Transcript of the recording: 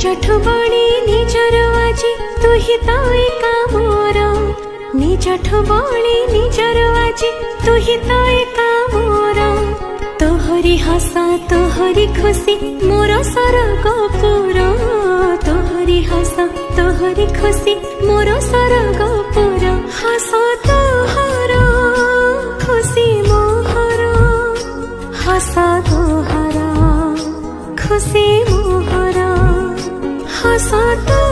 निजठु बड़ी निजर आजी तू ही तो एका मोर निजठु बड़ी निजर आजी तू ही तो एका मोर तोहरी हसा तोहरी खुशी मोर सरगपुर तोहरी हसा तोहरी खुशी मोर सरगपुर हस तोहर खुशी मोहर हस तोहर खुशी मोहर हस तो